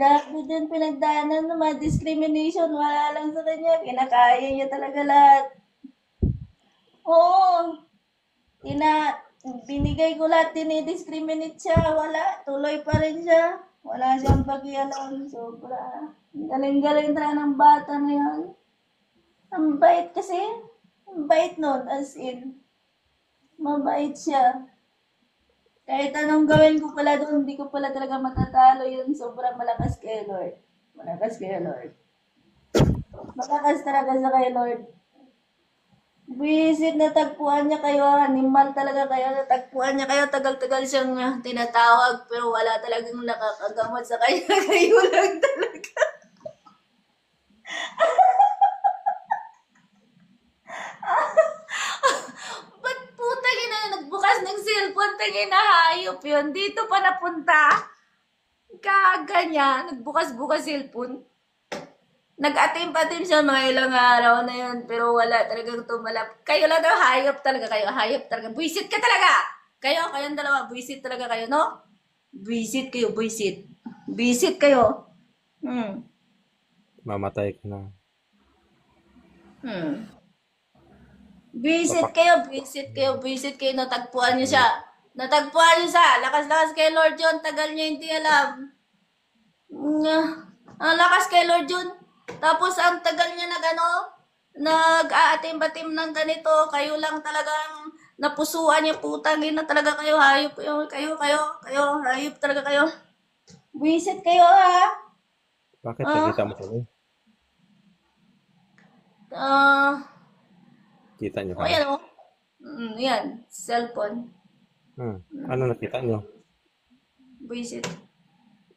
Grabe din pinagdaanan ng mga discrimination. Wala lang sa kanya. Kinakaya niya talaga lahat. Oo. Ina, binigay ko lahat, dinidiscriminate siya. Wala. Tuloy pa rin siya. Wala siyang pakialam. Sobra. Ang galing-galing talaga ng bata na yan. Ang bait kasi. Ang bait nun. As in, mabait siya. Kahit anong gawin ko pala doon, hindi ko pala talaga matatalo yun. Sobrang malakas kay Lord. Malakas kay Lord. Malakas talaga sa kay Lord. Visit na tagpuan niya kayo, animal talaga kayo, natagpuan niya kayo, tagal-tagal siyang tinatawag, pero wala talagang nakakagamot sa kanya, kayo lang talaga. Ba't putang ina, nagbukas ng cellphone, tangin na hayop yun, dito pa napunta. Gaga niya, nagbukas-bukas cellphone. Nag-attempt pa din siya mga ilang araw na yun, pero wala talagang tumalap. Kayo lang daw, hayop talaga kayo, hayop talaga. Buisit ka talaga! Kayong dalawa, buisit talaga kayo, no? Buisit kayo, buisit. Buisit kayo. Hmm. Mamatay ka na. Hmm. Papak. Buisit kayo, buisit kayo. Natagpuan niyo siya. Natagpuan niyo siya. Lakas-lakas kay Lord John, tagal niya hindi alam. Ang lakas kay Lord John. Tapos ang tagal niya nag-aatim-batim ng ganito. Kayo lang talagang napusuan niya, putang ina talaga kayo. Hayop kayo. Hayop talaga kayo. Buisit kayo ha. Bakit nakita Ah, mo kami? ah, Kita nyo o kami? yan o. Yan, cellphone. Ano nakita nyo? Buisit.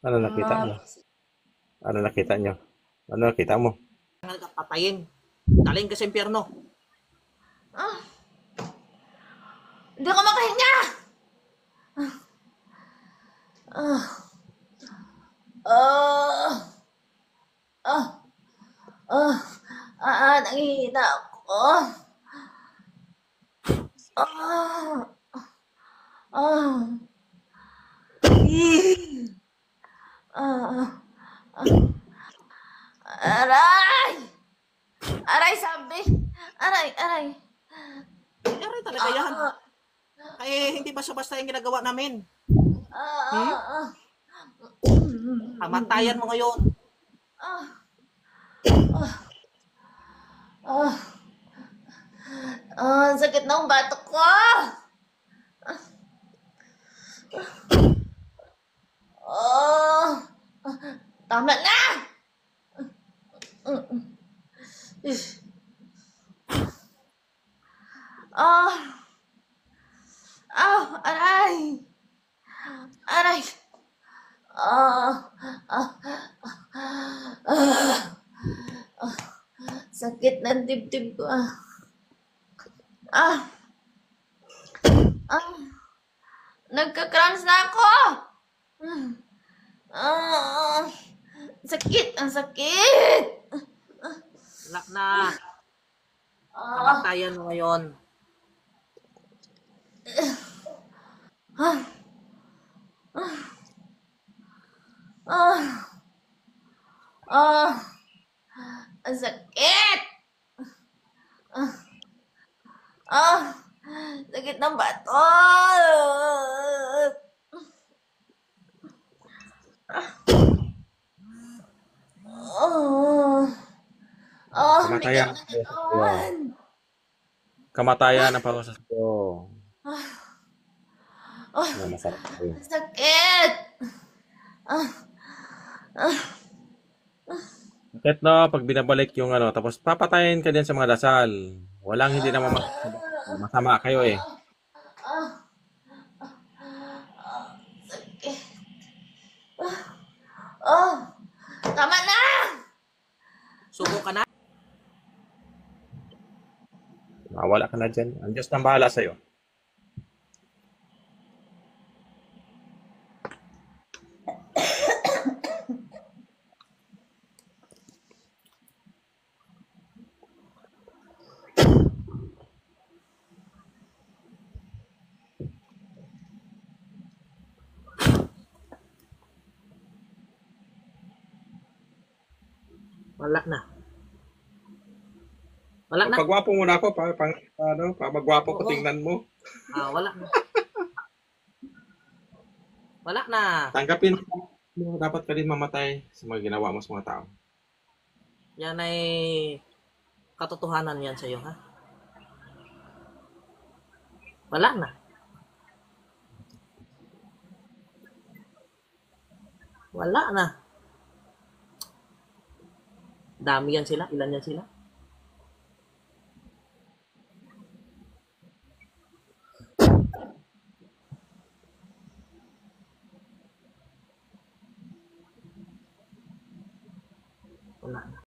Ano nakita nyo? Ano nakita nyo? Ano nakita mo? Patayin. Galing ka sa impyerno. Ah, hindi ako makahinga. Ah, ah, ah, nangihina ako. Ah, ah, ih, ah, aray! Aray, sabi! Aray! Nangyari talaga yan. Ah, Kaya hindi basta-basta yung ginagawa namin. Hmm? ah, ah, Kamatayan mo ngayon. ah, ah, sakit ng batok ko! Ah, tama na! Ah, aray! Aray! Ah, sakit ng dibdib ko. Ah, ah, nagka-cramps na ako! Ah, ang sakit! Wala na. Ah, Kamatayan mo ngayon. ah, ah, ang sakit! Ah, sakit ng batok! Ah, bigat Kamatayan ang ng parusa sa'yo. katawan! Kamatayan ang parusa sa'yo. Ah, Na masarap sa'yo. ang sakit! Bakit no, pag binabalik yung ano, tapos papatayin ka din sa mga dasal. Walang hindi naman masama kayo eh. Ah, sakit! Ah, tama na! Suko ka na. Wala ka na dyan. Ang Diyos nang bahala sa'yo. Wala na. Wala na. Pagwapo mo na ako, pa magwapo ko, Oo. tingnan mo. Wala na. Wala na. Tanggapin mo, dapat ka din mamatay sa mga ginawa mo sa mga tao. Yan ay katotohanan yan sa'yo, ha? Wala na. Wala na. Dami yan sila. Ilan yan sila? Wala na.